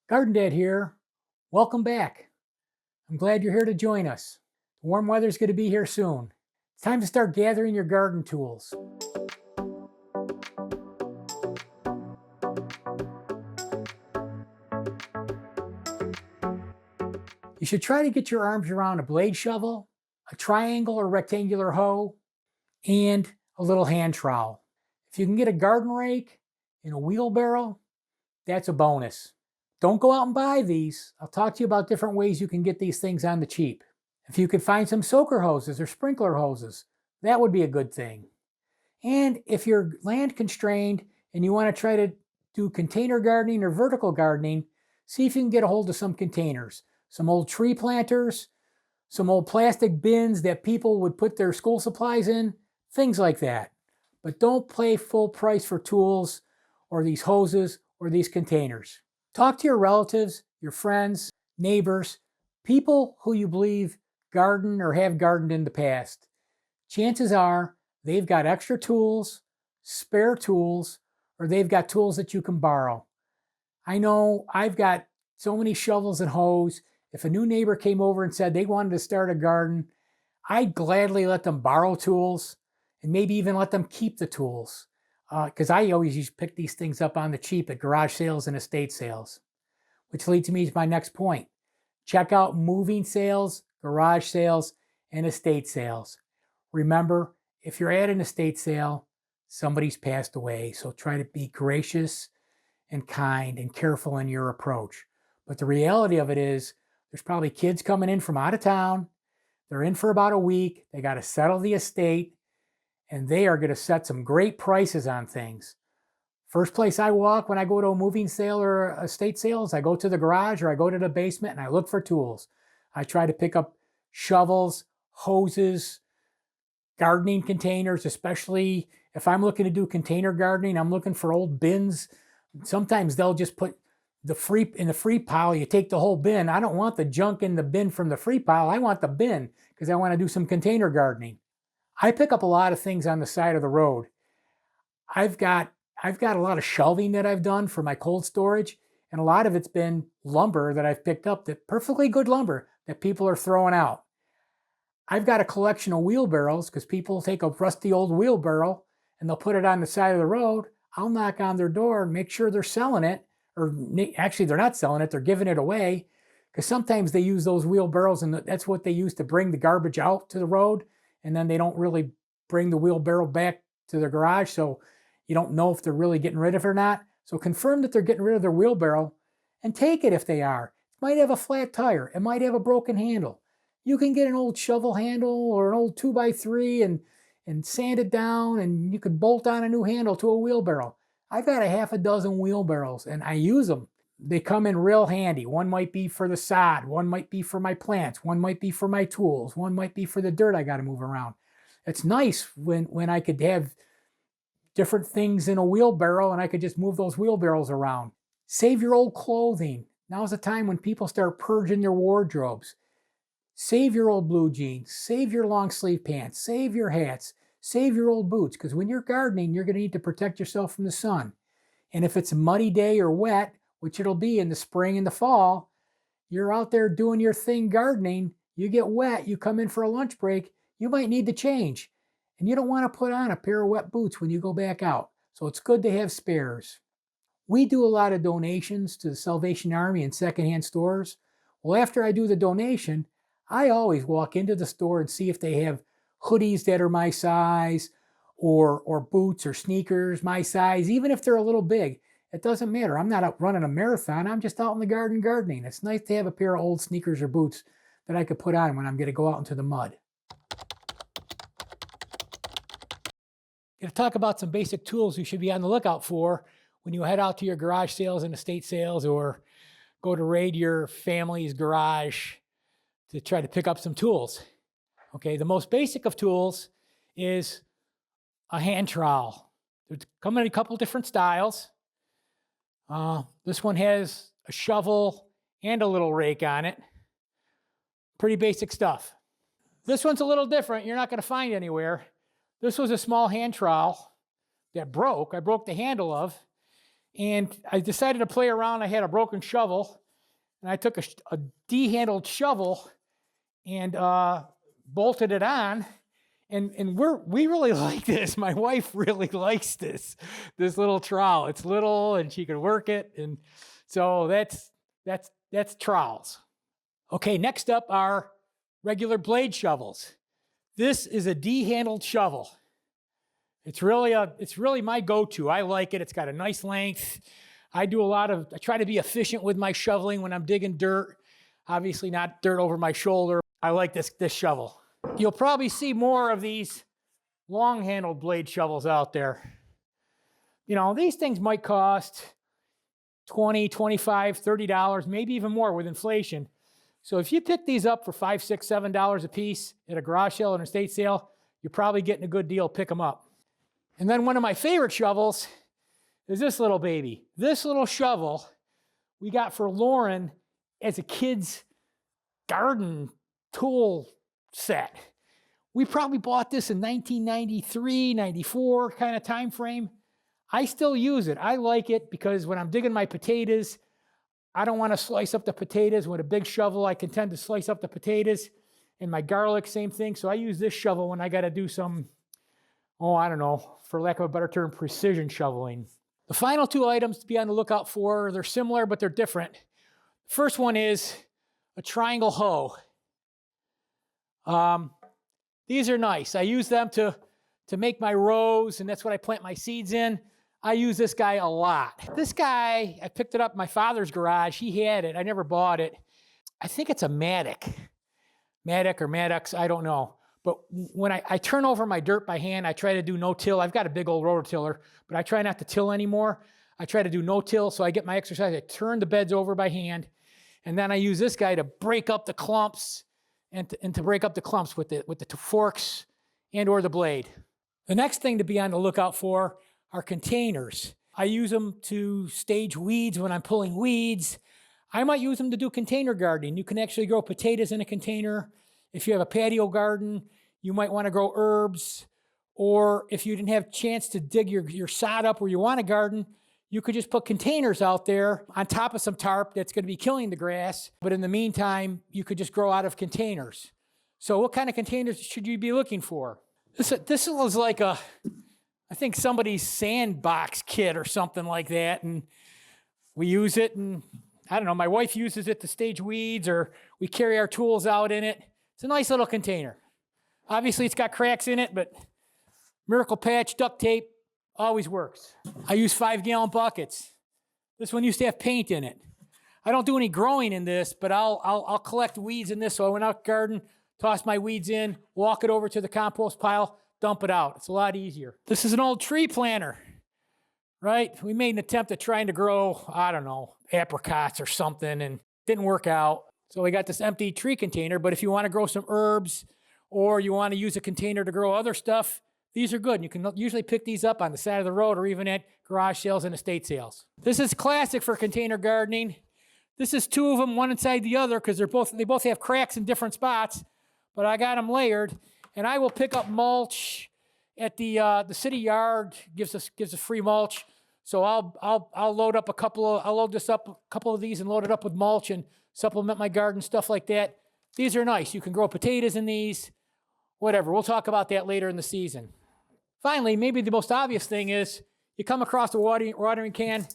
Garden Dad here. Welcome back. I'm glad you're here to join us. The warm weather's going to be here soon. It's time to start gathering your garden tools. You should try to get your arms around a blade shovel, a triangle or rectangular hoe, and a little hand trowel. If you can get a garden rake and a wheelbarrow, that's a bonus. Don't go out and buy these. I'll talk to you about different ways you can get these things on the cheap. If you could find some soaker hoses or sprinkler hoses, that would be a good thing. And if you're land constrained and you want to try to do container gardening or vertical gardening, see if you can get a hold of some containers, some old tree planters, some old plastic bins that people would put their school supplies in, things like that. But don't pay full price for tools or these hoses or these containers. Talk to your relatives, your friends, neighbors, people who you believe garden or have gardened in the past. Chances are they've got extra tools, spare tools, or they've got tools that you can borrow. I know I've got so many shovels and hoes. If a new neighbor came over and said they wanted to start a garden, I'd gladly let them borrow tools and maybe even let them keep the tools. Because I always used to pick these things up on the cheap at garage sales and estate sales. Which leads me to my next point. Check out moving sales, garage sales, and estate sales. Remember, if you're at an estate sale, somebody's passed away, so try to be gracious and kind and careful in your approach. But the reality of it is, there's probably kids coming in from out of town. They're in for about a week. They got to settle the estate, and they are going to set some great prices on things. First place I walk when I go to a moving sale or estate sales, I go to the garage or I go to the basement and I look for tools. I try to pick up shovels, hoses, gardening containers, especially if I'm looking to do container gardening. I'm looking for old bins. Sometimes they'll just put in the free pile, you take the whole bin. I don't want the junk in the bin from the free pile. I want the bin because I want to do some container gardening. I pick up a lot of things on the side of the road. I've got a lot of shelving that I've done for my cold storage, and a lot of it's been lumber that I've picked up, that perfectly good lumber that people are throwing out. I've got a collection of wheelbarrows because people take a rusty old wheelbarrow and they'll put it on the side of the road. I'll knock on their door and make sure they're selling it, or actually they're not selling it, they're giving it away, because sometimes they use those wheelbarrows and that's what they use to bring the garbage out to the road, and then they don't really bring the wheelbarrow back to their garage, so you don't know if they're really getting rid of it or not. So confirm that they're getting rid of their wheelbarrow and take it if they are. It might have a flat tire. It might have a broken handle. You can get an old shovel handle or an old 2x3 and sand it down, and you could bolt on a new handle to a wheelbarrow. I've got a half a dozen wheelbarrows and I use them. They come in real handy. One might be for the sod. One might be for my plants. One might be for my tools. One might be for the dirt I got to move around. It's nice when I could have different things in a wheelbarrow and I could just move those wheelbarrows around. Save your old clothing. Now's the time when people start purging their wardrobes. Save your old blue jeans. Save your long sleeve pants. Save your hats. Save your old boots, because when you're gardening, you're going to need to protect yourself from the sun. And if it's a muddy day or wet, which it'll be in the spring and the fall, you're out there doing your thing gardening, you get wet, you come in for a lunch break, you might need to change. And you don't want to put on a pair of wet boots when you go back out. So it's good to have spares. We do a lot of donations to the Salvation Army and secondhand stores. Well, after I do the donation, I always walk into the store and see if they have hoodies that are my size, or boots or sneakers my size, even if they're a little big. It doesn't matter. I'm not out running a marathon. I'm just out in the garden gardening. It's nice to have a pair of old sneakers or boots that I could put on when I'm going to go out into the mud. Going to talk about some basic tools you should be on the lookout for when you head out to your garage sales and estate sales, or go to raid your family's garage to try to pick up some tools. Okay, the most basic of tools is a hand trowel. They come in a couple different styles. This one has a shovel and a little rake on it. Pretty basic stuff. This one's a little different. You're not going to find anywhere. This was a small hand trowel that broke. I broke the handle of, And I decided to play around. I had a broken shovel, and I took a D-handled shovel and bolted it on. And we really like this. My wife really likes this little trowel. It's little, and she can work it. And so that's trowels. Okay, next up are regular blade shovels. This is a D-handled shovel. It's really my go-to. I like it. It's got a nice length. I try to be efficient with my shoveling when I'm digging dirt. Obviously not dirt over my shoulder. I like this shovel. You'll probably see more of these long-handled blade shovels out there. You know, these things might cost $20, $25, $30, maybe even more with inflation. So if you pick these up for $5, $6, $7 a piece at a garage sale or an estate sale, you're probably getting a good deal. Pick them up. And then one of my favorite shovels is this little baby. This little shovel we got for Lauren as a kid's garden tool set. We probably bought this in 1993, 94 kind of time frame. I still use it. I like it because when I'm digging my potatoes, I don't want to slice up the potatoes. With a big shovel, I can tend to slice up the potatoes. And my garlic, same thing. So I use this shovel when I got to do some, I don't know, for lack of a better term, precision shoveling. The final two items to be on the lookout for, they're similar, but they're different. The first one is a triangle hoe. These are nice. I use them to make my rows, and that's what I plant my seeds in. I use this guy a lot. This guy, I picked it up in my father's garage. He had it. I never bought it. I think it's a Matic. Matic or Maddox, I don't know. But when I turn over my dirt by hand, I try to do no-till. I've got a big old rototiller, but I try not to till anymore. I try to do no-till, so I get my exercise. I turn the beds over by hand, and then I use this guy to break up the clumps and to break up the clumps with the forks and or the blade. The next thing to be on the lookout for are containers. I use them to stage weeds when I'm pulling weeds. I might use them to do container gardening. You can actually grow potatoes in a container. If you have a patio garden, you might want to grow herbs. Or if you didn't have a chance to dig your sod up where you want to garden, you could just put containers out there on top of some tarp that's going to be killing the grass. But in the meantime, you could just grow out of containers. So what kind of containers should you be looking for? This was like I think somebody's sandbox kit or something like that. And we use it, and I don't know, my wife uses it to stage weeds, or we carry our tools out in it. It's a nice little container. Obviously, it's got cracks in it, but Miracle Patch, duct tape, always works. I use 5-gallon buckets. This one used to have paint in it. I don't do any growing in this, but I'll collect weeds in this. So I went out garden, toss my weeds in, walk it over to the compost pile, dump it out. It's a lot easier. This is an old tree planter, right? We made an attempt at trying to grow, I don't know, apricots or something, and didn't work out. So we got this empty tree container, but if you want to grow some herbs or you want to use a container to grow other stuff, these are good. You can usually pick these up on the side of the road or even at garage sales and estate sales. This is classic for container gardening. This is two of them, one inside the other, because they both have cracks in different spots, but I got them layered. And I will pick up mulch at the city yard. Gives us free mulch. So I'll load up I'll load this up, a couple of these, and load it up with mulch and supplement my garden, stuff like that. These are nice. You can grow potatoes in these, whatever. We'll talk about that later in the season. Finally, maybe the most obvious thing is you come across a watering can.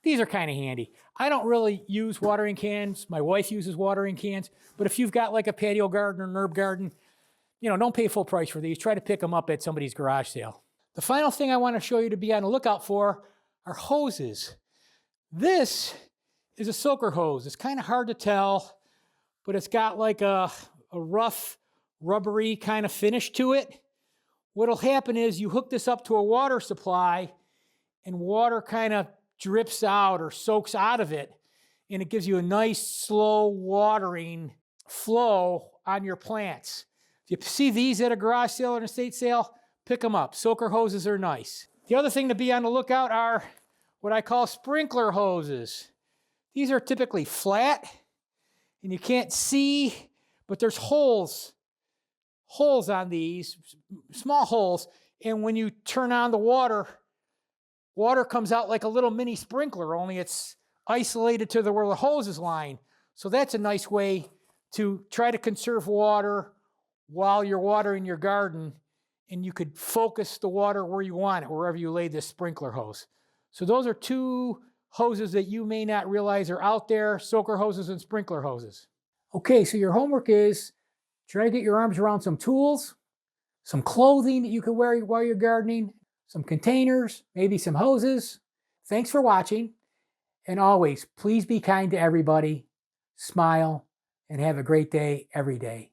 These are kind of handy. I don't really use watering cans. My wife uses watering cans. But if you've got like a patio garden or an herb garden, don't pay full price for these. Try to pick them up at somebody's garage sale. The final thing I want to show you to be on the lookout for are hoses. This is a soaker hose. It's kind of hard to tell, but it's got like a rough, rubbery kind of finish to it. What'll happen is you hook this up to a water supply, and water kind of drips out or soaks out of it, and it gives you a nice, slow watering flow on your plants. If you see these at a garage sale or an estate sale, pick them up. Soaker hoses are nice. The other thing to be on the lookout are what I call sprinkler hoses. These are typically flat, and you can't see, but there's holes on these, small holes, and when you turn on the water water comes out like a little mini sprinkler, only it's isolated to where the hose is lying. So that's a nice way to try to conserve water while you're watering your garden, and you could focus the water where you want it, wherever you lay this sprinkler hose. So those are two hoses that you may not realize are out there, soaker hoses and sprinkler hoses. Okay, so your homework is try to get your arms around some tools, some clothing that you can wear while you're gardening, some containers, maybe some hoses. Thanks for watching. And always, please be kind to everybody, smile, and have a great day every day.